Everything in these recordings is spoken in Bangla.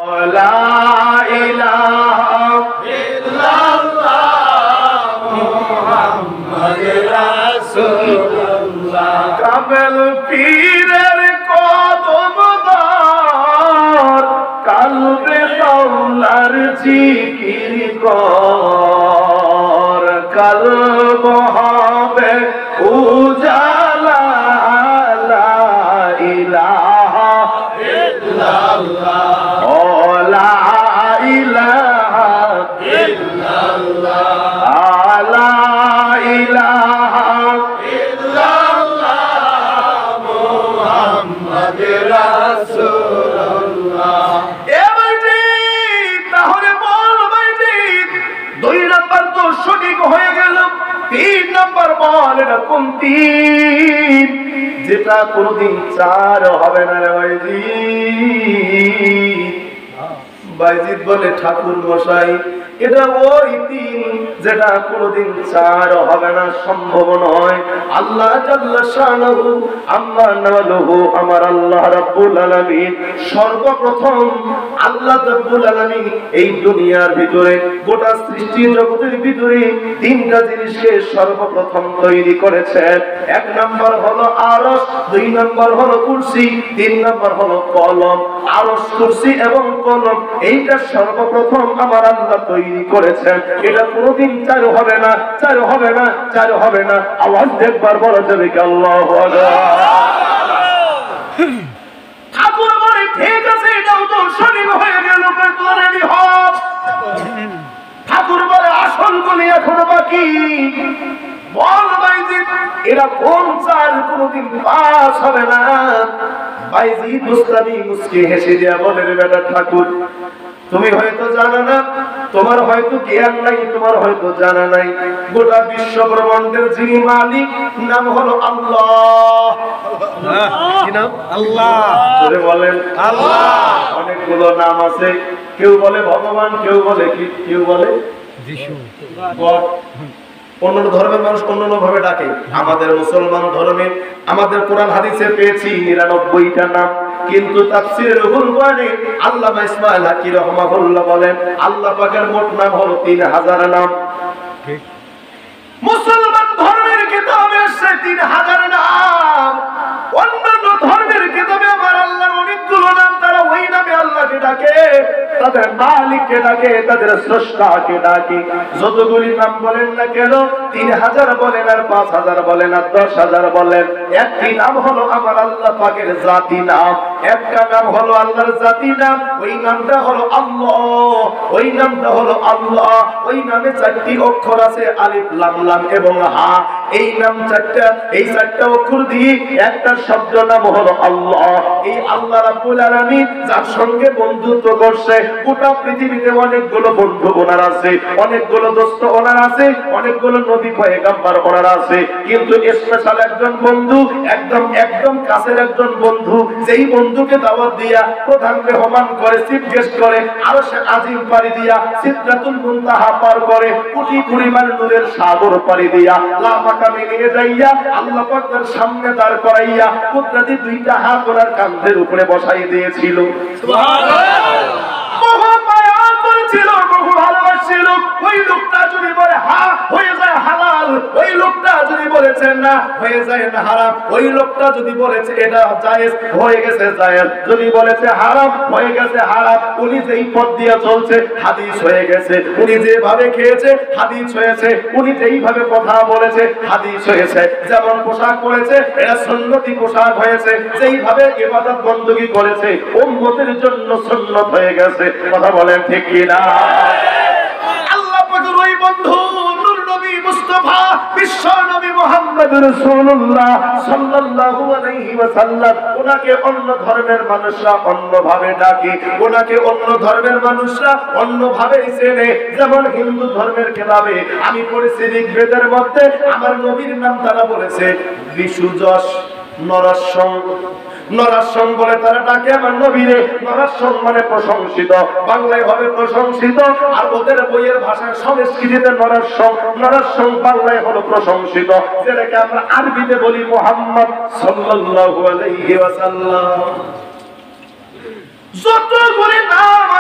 লা ইলাহা ইল্লাল্লাহ মুহাম্মাদুর রাসূলুল্লাহ। কামেল পীরের কদম দর কালবে কাউলার জিকির কর, কলব হবে উজালা। লা ইলাহা ইল্লাল্লাহ ও লা ইলাহা ইল্লাল্লাহ লা ইলাহা ইল্লাল্লাহ মুহাম্মাদুর রাসূলুল্লাহ। এ ভাইজি তাহলে বল ভাইজি, 2 নাম্বার তো সঠিক হয়ে গেল, 3 নাম্বার বল এটা কোন 3 যেটা কোনদিন 4 হবে না রে ভাইজি? বাইজিদ বলে ঠাকুর মশাই এটা ওই 3 যেটা কোনদিন 4 হবে না, সম্ভব নয়। আল্লাহ জাল্লা শানুহু আম্মা নাওয়ালুহু আমার আল্লাহ রাব্বুল আলামিন সর্বপ্রথম আল্লাহ রাব্বুল আলামিন এই দুনিয়ার ভিতরে গোটা সৃষ্টি জগতের ভিতরে 3টা জিনিসকে সর্বপ্রথম তৈরি করেছেন। 1 নাম্বার হলো আরশ, 2 নাম্বার হলো কুরসি, 3 নাম্বার হলো কলম। আরশ, কুরসি এবং কলম এইটা সর্বপ্রথম আমার আল্লাহ তৈরি করেছেন। এটা কোনদিন 4 হবে না, 4 হবে না, 4 হবে না। আওয়াজ একবার বলা যাবে কি আল্লাহু আকবার? ঠাকুর বলে ঠিক আছে, এটাও তো সঠিক হয়ে গেল, রেডি হও। ঠাকুর বলে আসল গুলি এখনো বাকি। বল ভাইজি এরা কোন 4 কোনদিন পাস হবে না? ভাইজি মুস্তাবি মুস্কি হেসে দিয়া বলে রে বেটা ঠাকুর তুমি হয়তো জানো না, তোমার হয়তো জ্ঞান নাই, তোমার হয়তো জানা নাই, গোটা বিশ্ব ব্রহ্মাণ্ডের যিনি মালিক নাম হলো আল্লাহ। কি নাম? আল্লাহ। জোরে বলেন আল্লাহ। অনেকগুলো নাম আছে, কেউ বলে ভগবান, কেউ বলে কি, কেউ বলে যিশু। অন্য ধর্মের মানুষ অন্য ভাবে ডাকে। আমাদের মুসলমান ধর্মে আমাদের কোরআন হাদিসে পেয়েছি 99টা নাম, কিন্তু তাফসীরে রুহুল কোরআনে আল্লামা ইসমাঈল হাকি রাহমাহুল্লাহ বলেন আল্লাহ পাকের মোট নাম হলো 3000 নাম। ঠিক। মুসলমান ধর্মের কিতাবে আছে 3000 নাম, অন্যান্য ধর্মের কিতাবে আমার আল্লাহর অনেকগুলো নাম, তারা ওই নামে আল্লাহকে ডাকে, তাদের মালিককে ডাকে, তাদের স্রষ্টাকে ডাকে। যতগুলি নাম বলেন না কেন, 3000 বলেন আর 5000 বলেন আর 10000 বলেন, একটি নাম হলো আমার আল্লাহ পাকের জাতি নাম। একটা নাম হলো আল্লাহর জাতি নাম, ওই নামটা হলো আল্লাহ, ওই নামটা হলো আল্লাহ। ওই নামে 4টি অক্ষর আছে, আলিফ লাম লাম এবং হা। এই নাম 4টা, এই 4টা অক্ষর দিয়ে একটা শব্দ নাম হলো আল্লাহ। এই আল্লাহ রাব্বুল আলামিন যার সঙ্গে বন্ধুত্ব করছে, গোটা পৃথিবীতে অনেকগুলো বন্ধু ওনার আছে, অনেকগুলো দোস্ত ওনার আছে, অনেকগুলো নবী পয়গম্বর ওনার আছে, কিন্তু স্পেশাল একজন বন্ধু, একদম কাছের একজন বন্ধু, যেই বন্ধুকে দাওয়াত দিয়া প্রধান মেহমান করে, চিফ গেস্ট করে, আরশে আজিম পাড়ি দিয়া, সিদরাতুল মুনতাহা পার করে, কোটি পরিমাণ নূরের সাগর পাড়ি দিয়া, লামাকামে নিয়ে যাইয়া আল্লাহ পাকের সামনে দাঁড় করাইয়া কুদরতি 2টা হাত ওনার কাঁধের উপরে বসাই দিয়েছিল। সুবহানাল্লাহ। বহু মায়া করেছিল, বহু ভালোবাসছিল। ওই লোকটা যদি বলে হ্যাঁ হয়ে যায় হালাল, ওই লোকটা যদি বলেছে না হয়ে যায় না হারাম, ওই লোকটা যদি বলেছে এটা জায়েজ হয়ে গেছে জায়েজ, যদি বলেছে হারাম হয়ে গেছে হারাম। উনি যেই পথ দিয়ে চলছে হাদিস হয়ে গেছে, উনি যেভাবে খেয়েছে হাদিস হয়েছে, উনি যেইভাবে কথা বলেছে হাদিস হয়েছে, যেমন পোশাক পরেছে এটা সুন্নতি পোশাক হয়েছে, যেইভাবে ইবাদত বندگی করেছে উম্মতের জন্য সুন্নত হয়ে গেছে। কথা বলেন ঠিক কি না? আল্লাহ পাকের ওই বন্ধু নূর নবী মুস্তাফা বিশ্ব নবী মুহাম্মদ রাসূলুল্লাহ সাল্লাল্লাহু আলাইহি ওয়াসাল্লাম, ওনাকে অন্য ধর্মের মানুষরা অন্যভাবে ডাকে, ওনাকে অন্য ধর্মের মানুষরা অন্যভাবে চেনে। যেমন হিন্দু ধর্মের কিতাবে আমি পড়েছি ঋগ্বেদের মধ্যে আমার নবীর নাম তারা বলেছে বিশুযশ নরসং। নরসং বলে তারা ডাকে আমার নবীরে। নরসং মানে প্রশংসিত, বাংলায় হবে প্রশংসিত, আর ওদের বইয়ের ভাষায় সংস্কৃতিতে নরসং, নরসং বাংলায় হলো প্রশংসিত, যেটাকে আমরা আরবিতে বলি মুহাম্মদ সাল্লাল্লাহু আলাইহি ওয়াসাল্লাম। যতগুলি নাম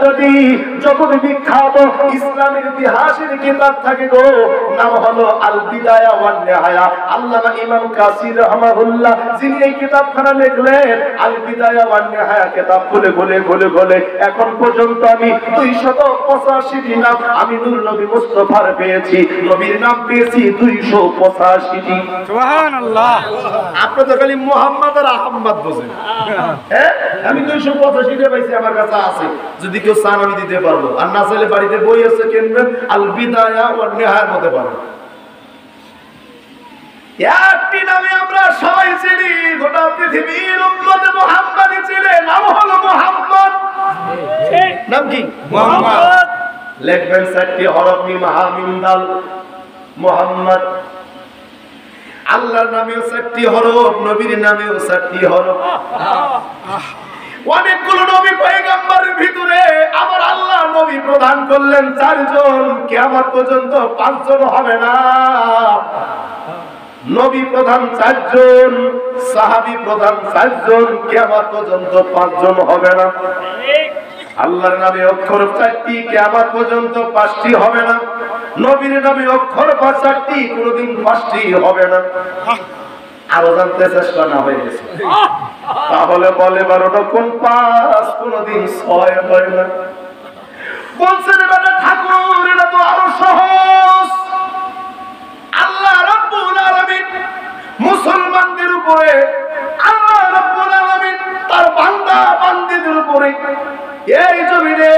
যদি জগৎ বিখ্যাত ইসলামের ইতিহাসের কিতাব থাকে গো, নাম হলো আল বিদায়া ওয়ান নিহায়া। আল্লামা ইমাম কাসির রাহমাহুল্লাহ যিনি এই কিতাবখানা লিখলেন, আল বিদায়া ওয়ান নিহায়া কিতাব খুলে খুলে খুলে খুলে এখন পর্যন্ত আমি 285টি নাম আমি নূর নবী মুস্তাফার পেয়েছি, নবীর নাম পেয়েছি 285টি। সুবহানাল্লাহ। আপনি তো খালি মুহাম্মদ আর আহমদ বোঝেন। হ্যাঁ, আমি 285টা পাইছি, আমার কাছে আছে, যদি কেউ চান আমি দিতে পারবো। আর না চাইলে বাড়িতে বই আছে, কিনবেন, আল বিদায়া ওয়ান নিহায়ার মধ্যে পাবেন। একটি নামে আমরা সবাই চিনি, গোটা পৃথিবীর উম্মত মুহাম্মাদই চিনে, নাম হলো মুহাম্মদ। নাম কি? মুহাম্মদ। লিখবেন 4টি হরফ, মিম হা মিম দাল, মুহাম্মদ। আল্লাহর নামেও 4টি হরফ, নবীর নামেও 4টি হরফ। অনেকগুলো নবী পয়গম্বরের ভিতরে আবার আল্লাহ নবী প্রদান করলেন 4 জন, কিয়ামত পর্যন্ত 5 জন হবে না। নবী প্রধান 4 জন, সাহাবী প্রধান 4 জন, কিয়ামত পর্যন্ত 5 জন হবে না। আল্লাহর নামে অক্ষর 4টি, কিয়ামত পর্যন্ত 5টি হবে না। নবীর নামে অক্ষর 4টি, কোনদিন 5টি হবে না। আরো জানতে চেষ্টা না হয়ে গেছে, তাহলে বলে 12টা কোন 5, কোনদিন 6 হয় না। বলছেন বেটা ঠাকুর, এটা তো আরো সহজ। আল্লাহ রাব্বুল আলামিন মুসলমানদের উপরে, আল্লাহ রাব্বুল আলামিন তার বান্দা বান্দীদের উপরে এই জমিনে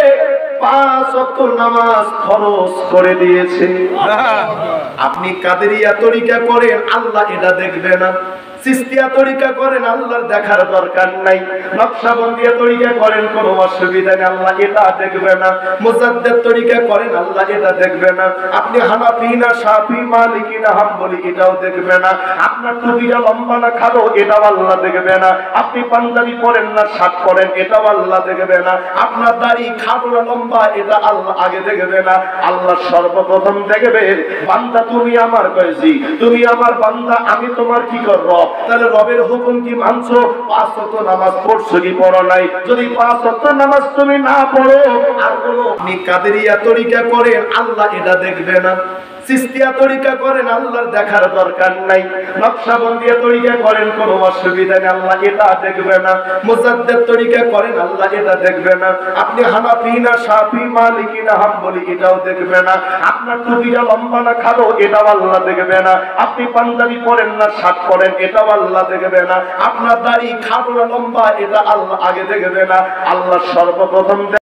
5 ওয়াক্ত নামাজ ফরজ করে দিয়েছে। আপনি কাদেরিয়া তরিকা করেন, আল্লাহ এটা দেখবে না। চিশতিয়া তরিকা করেন, আল্লাহর দেখার দরকার নাই। নকশবন্দিয়া তরিকা করেন, কোনো অসুবিধা নেই, আল্লাহ এটা দেখবে না। মুজাদ্দিদ তরিকা করেন, আল্লাহ এটা দেখবে না। আপনি হানাফি না শাফি মালিকি না হাম্বলি, এটাও দেখবে না। আপনার টুপিটা লম্বা না খাড়ো, এটাও আল্লাহ দেখবে না। আপনি পাঞ্জাবি পরেন না শার্ট পরেন, এটাও আল্লাহ দেখবে না। আপনার দাড়ি খাটো না লম্বা, এটা আল্লাহ আগে দেখবে না। আল্লাহ সর্বপ্রথম দেখবে বান্দা তুমি আমার কইছি, তুমি আমার বান্দা, আমি তোমার কি করব। তাহলে রবের হুকুম কি মানছো? 5 ওয়াক্ত নামাজ পড়ছো কি পড়ো নাই? যদি 5 ওয়াক্ত নামাজ তুমি না পড়ো, আর কোনো আপনি কাদেরিয়া তরিকা করেন, আল্লাহ এটা দেখবে না। চিশতিয়া তরিকা করেন, আল্লাহর দেখার দরকার নাই। নকশবন্দিয়া তরিকা করেন, কোনো অসুবিধা নেই, আল্লাহ এটা দেখবে না। মুজাদ্দিদ তরিকা করেন, আল্লাহ এটা দেখবে না। আপনি হানাফি না শাফি মালিকি না হাম্বলি, এটাও দেখবে না। আপনার টুপিটা লম্বা না খাড়ো, এটাও আল্লাহ দেখবে না। আপনি পাঞ্জাবি পরেন না শার্ট পরেন, এটাও আল্লাহ দেখবে না। আপনার দাড়ি খাটো না লম্বা, এটা আল্লাহ আগে দেখবে না। আল্লাহ সর্বপ্রথম